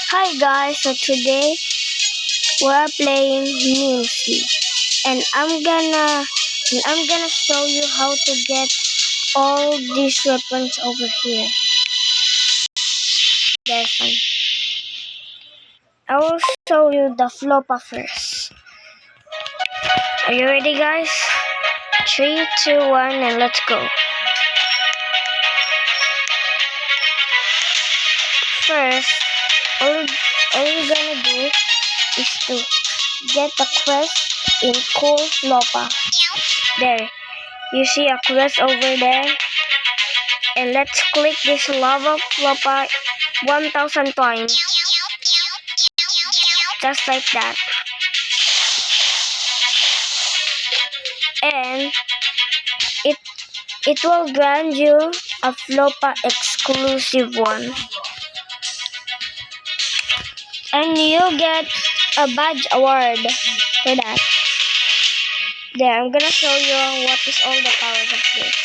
Hi guys, so today we're playing Nimsy and I'm gonna show you how to get all these weapons over here. There's one. I will show you the Flopa first. Are you ready guys? 3, 2, 1 and let's go. First, all you're gonna do is to get the quest in Cool Flopa. There, you see a quest over there? And let's click this lava Flopa 1000 times. Just like that. And it will grant you a Flopa exclusive one. And you get a badge award for that. There, I'm gonna show you what is all the powers of this.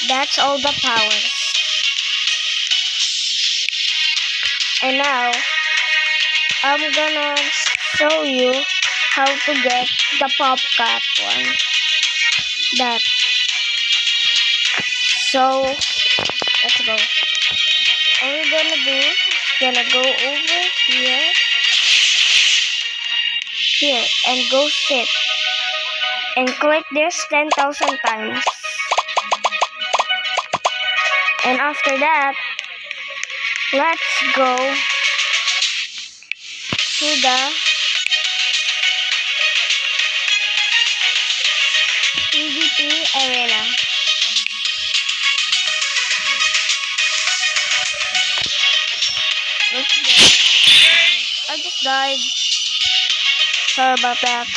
That's all the powers. And now, I'm gonna show you how to get the PopCat one. That. So, let's go. All we're gonna do is gonna go over here, and go sit. And click this 10,000 times. And after that, let's go to the PvP arena. Let's go. I just died. Sorry about that.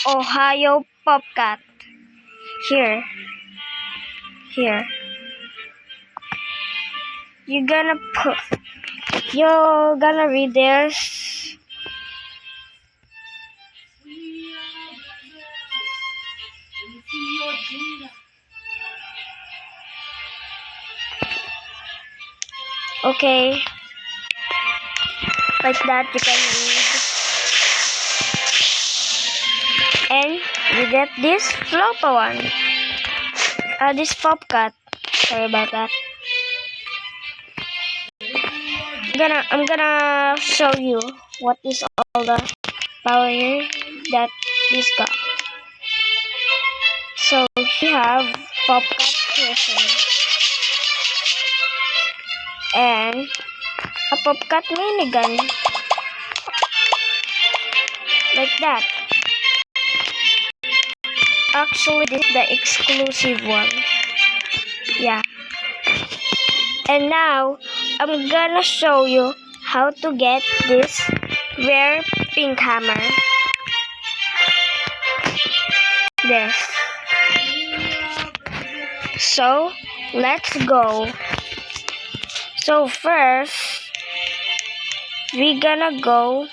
Ohio PopCat. Here. You're gonna read this. Okay. Like that you can read. And you get this Flopa one. This PopCat. Sorry about that. I'm gonna show you what is all the power here that this got. So we have PopCat Prison and a PopCat minigun. Like that. Actually, this is the exclusive one. Yeah. And now, I'm gonna show you how to get this rare pink hammer. This. So, let's go. So first, we're gonna go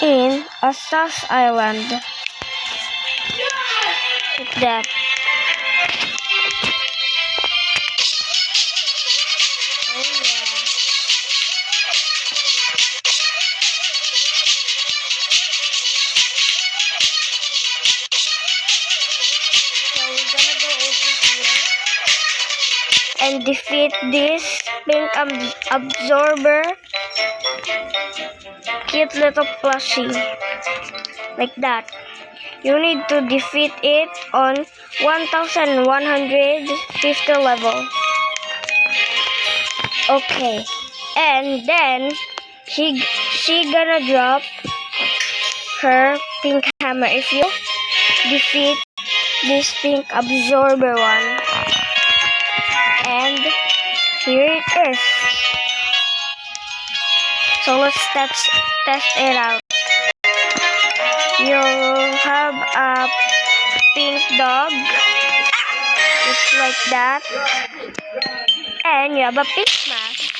in a Sus Island. Like that. And defeat this pink absorber cute little plushie like that. You need to defeat it on 1150 level. Okay, and then she gonna drop her pink hammer if you defeat this pink absorber one. And Here it is. So let's test it out. You'll have a pink dog. It's like that. And you have a pink mask.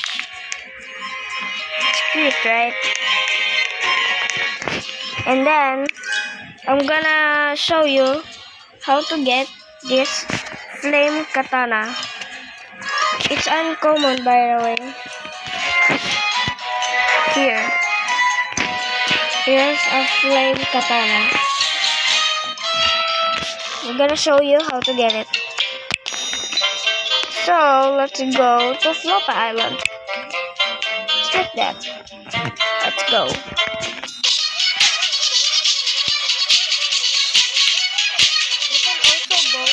It's cute, right? And then I'm gonna show you how to get this flame katana. It's uncommon, by the way. Here's a flame katana. I'm gonna show you how to get it. So let's go to Flopa Island. Just like that. Let's go. You can also go.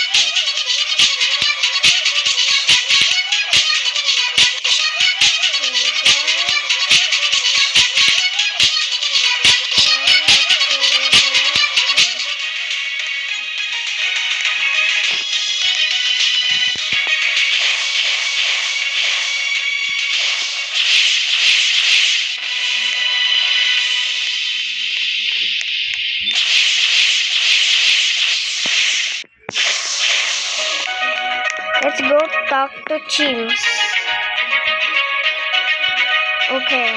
Let's go talk to Chims. Okay.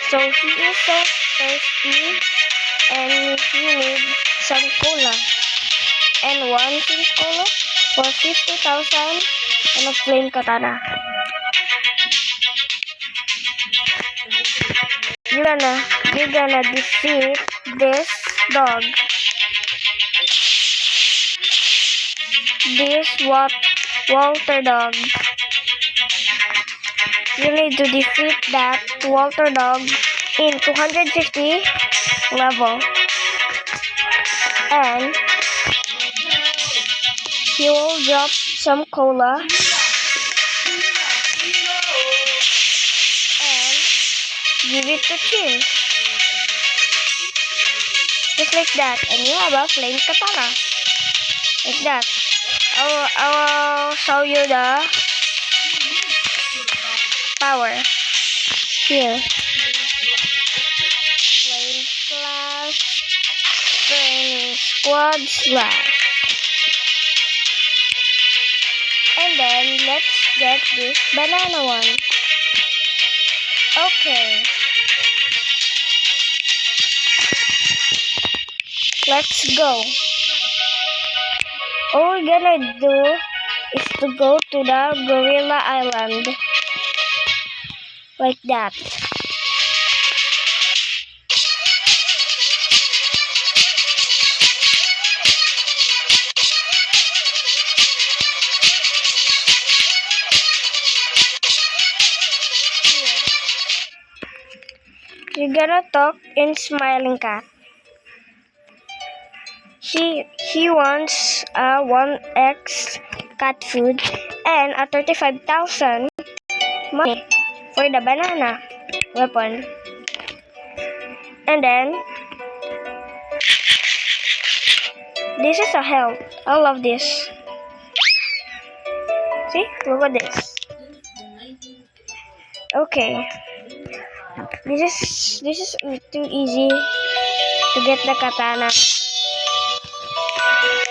So he is so thirsty and he needs some cola. And one pink cola for 50,000 and a flame katana. You're gonna defeat this dog. This Walter dog. You need to defeat that Walter dog in 250 level. And he will drop some cola. And give it to Chims. Just like that. And you have a flame katana. Like that. I will show you the power. Here. Flame slash. Burning squad slash. And then let's get this banana one. Okay. Let's go. All we're gonna do is to go to the Gorilla Island. Like that. Here. You're gonna talk in Smiling Cat. He wants a 1x cat food and a 35,000 money for the banana weapon. And then this is a help. I love this. See? Look at this. Okay. This is too easy to get the katana.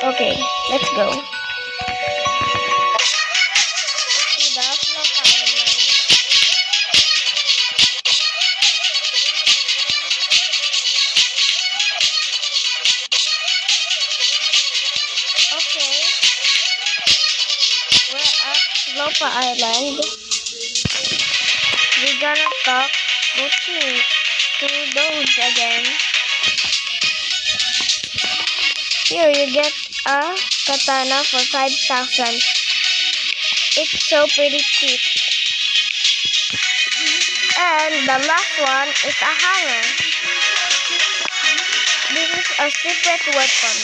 Okay, let's go. Okay, we're at Flopa Island. We're gonna talk to those again. Here you get a katana for 5,000. It's so pretty cheap. And the last one is a hammer. This is a secret weapon.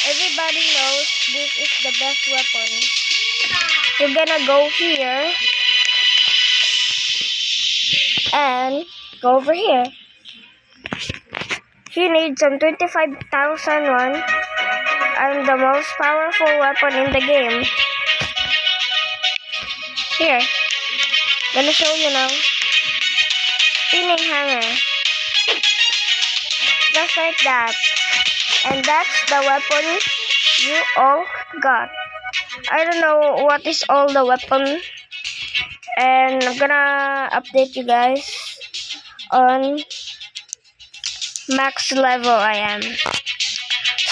Everybody knows this is the best weapon. You're gonna go here and go over here. He needs some 25,000 won I'm the most powerful weapon in the game. Here, gonna show you now. Spinning hammer. Just like that. And that's the weapon you all got. I don't know what is all the weapon. And I'm gonna update you guys on max level I am.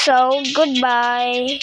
So, goodbye.